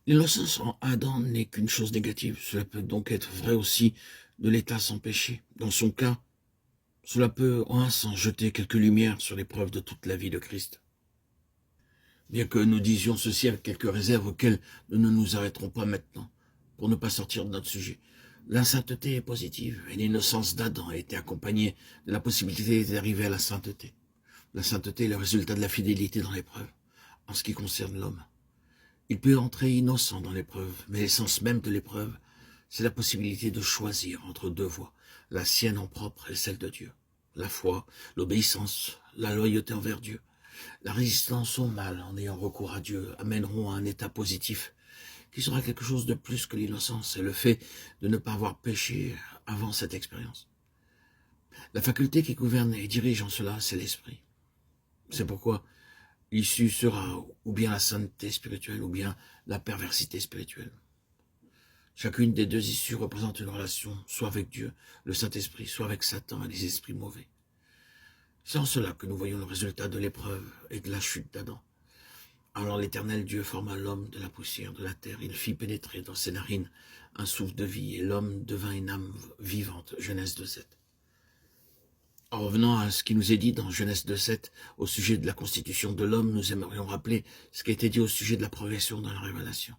L'innocence en Adam n'est qu'une chose négative. Cela peut donc être vrai aussi de l'état sans péché. Dans son cas, cela peut en un sens jeter quelques lumières sur l'épreuve de toute la vie de Christ. Bien que nous disions ceci avec quelques réserves auxquelles nous ne nous arrêterons pas maintenant, pour ne pas sortir de notre sujet. La sainteté est positive, et l'innocence d'Adam a été accompagnée de la possibilité d'arriver à la sainteté. La sainteté est le résultat de la fidélité dans l'épreuve, en ce qui concerne l'homme. Il peut entrer innocent dans l'épreuve, mais l'essence même de l'épreuve, c'est la possibilité de choisir entre deux voies, la sienne en propre et celle de Dieu. La foi, l'obéissance, la loyauté envers Dieu, la résistance au mal en ayant recours à Dieu amèneront à un état positif qui sera quelque chose de plus que l'innocence et le fait de ne pas avoir péché avant cette expérience. La faculté qui gouverne et dirige en cela, c'est l'esprit. C'est pourquoi l'issue sera ou bien la sainteté spirituelle ou bien la perversité spirituelle. Chacune des deux issues représente une relation, soit avec Dieu, le Saint-Esprit, soit avec Satan et les esprits mauvais. C'est en cela que nous voyons le résultat de l'épreuve et de la chute d'Adam. Alors l'Éternel Dieu forma l'homme de la poussière de la terre, il fit pénétrer dans ses narines un souffle de vie, et l'homme devint une âme vivante. Genèse 2.7. En revenant à ce qui nous est dit dans Genèse 2.7, au sujet de la constitution de l'homme, nous aimerions rappeler ce qui a été dit au sujet de la progression dans la révélation.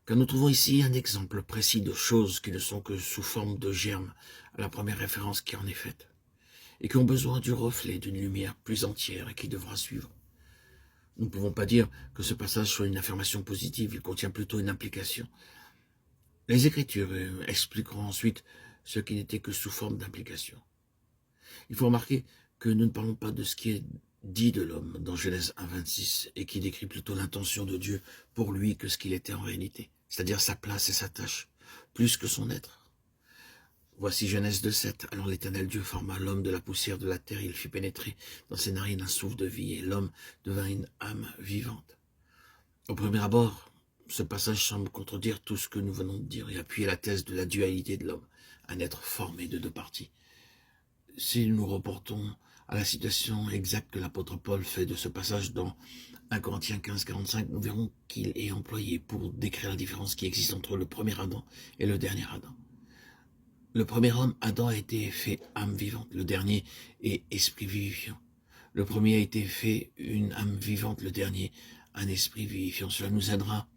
Car nous trouvons ici un exemple précis de choses qui ne sont que sous forme de germes à la première référence qui en est faite, et qui ont besoin du reflet d'une lumière plus entière et qui devra suivre. Nous ne pouvons pas dire que ce passage soit une affirmation positive, il contient plutôt une implication. Les Écritures expliqueront ensuite ce qui n'était que sous forme d'implication. Il faut remarquer que nous ne parlons pas de ce qui est dit de l'homme dans Genèse 1.26 et qui décrit plutôt l'intention de Dieu pour lui que ce qu'il était en réalité, c'est-à-dire sa place et sa tâche, plus que son être. Voici Genèse 2.7. Alors l'Éternel Dieu forma l'homme de la poussière de la terre, il fit pénétrer dans ses narines un souffle de vie, et l'homme devint une âme vivante. Au premier abord, ce passage semble contredire tout ce que nous venons de dire et appuyer la thèse de la dualité de l'homme, un être formé de deux parties. Si nous reportons à la citation exacte que l'apôtre Paul fait de ce passage dans 1 Corinthiens 15.45, nous verrons qu'il est employé pour décrire la différence qui existe entre le premier Adam et le dernier Adam. Le premier homme, Adam, a été fait âme vivante, le dernier est esprit vivifiant. Le premier a été fait une âme vivante, le dernier un esprit vivifiant. Cela nous aidera,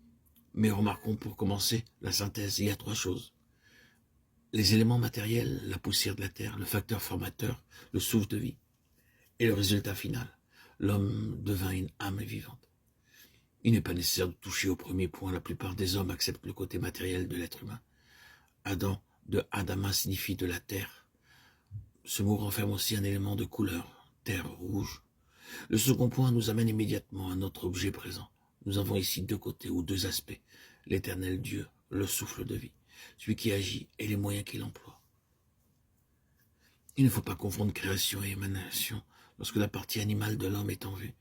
mais remarquons pour commencer la synthèse. Il y a trois choses. Les éléments matériels, la poussière de la terre, le facteur formateur, le souffle de vie, et le résultat final. L'homme devint une âme vivante. Il n'est pas nécessaire de toucher au premier point. La plupart des hommes acceptent le côté matériel de l'être humain. Adam, de Adama, signifie de la terre. Ce mot renferme aussi un élément de couleur, terre rouge. Le second point nous amène immédiatement à notre objet présent. Nous avons ici deux côtés ou deux aspects. L'Éternel Dieu, le souffle de vie, celui qui agit et les moyens qu'il emploie. Il ne faut pas confondre création et émanation lorsque la partie animale de l'homme est en vue.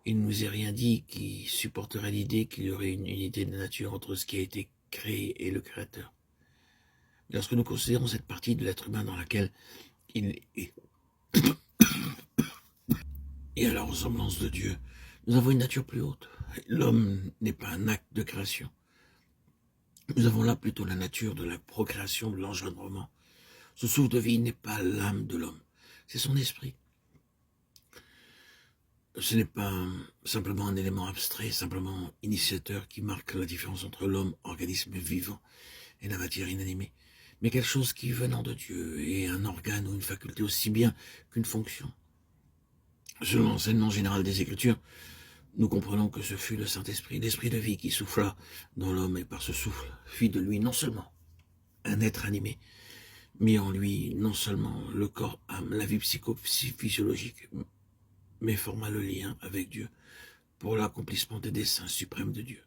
Il ne nous est rien dit qui supporterait l'idée qu'il y aurait une unité de nature entre ce qui a été créé et le Créateur. Mais lorsque nous considérons cette partie de l'être humain dans laquelle il est et à la ressemblance de Dieu, nous avons une nature plus haute. L'homme n'est pas un acte de création. Nous avons là plutôt la nature de la procréation, de l'engendrement. Ce souffle de vie n'est pas l'âme de l'homme, c'est son esprit. Ce n'est pas simplement un élément abstrait, simplement initiateur qui marque la différence entre l'homme, organisme vivant, et la matière inanimée, mais quelque chose qui, venant de Dieu, est un organe ou une faculté aussi bien qu'une fonction. Selon l'enseignement général des Écritures, nous comprenons que ce fut le Saint-Esprit, l'Esprit de vie qui souffla dans l'homme et par ce souffle fit de lui non seulement un être animé, mais en lui non seulement le corps, âme, la vie psychophysiologique, mais forma le lien avec Dieu pour l'accomplissement des desseins suprêmes de Dieu.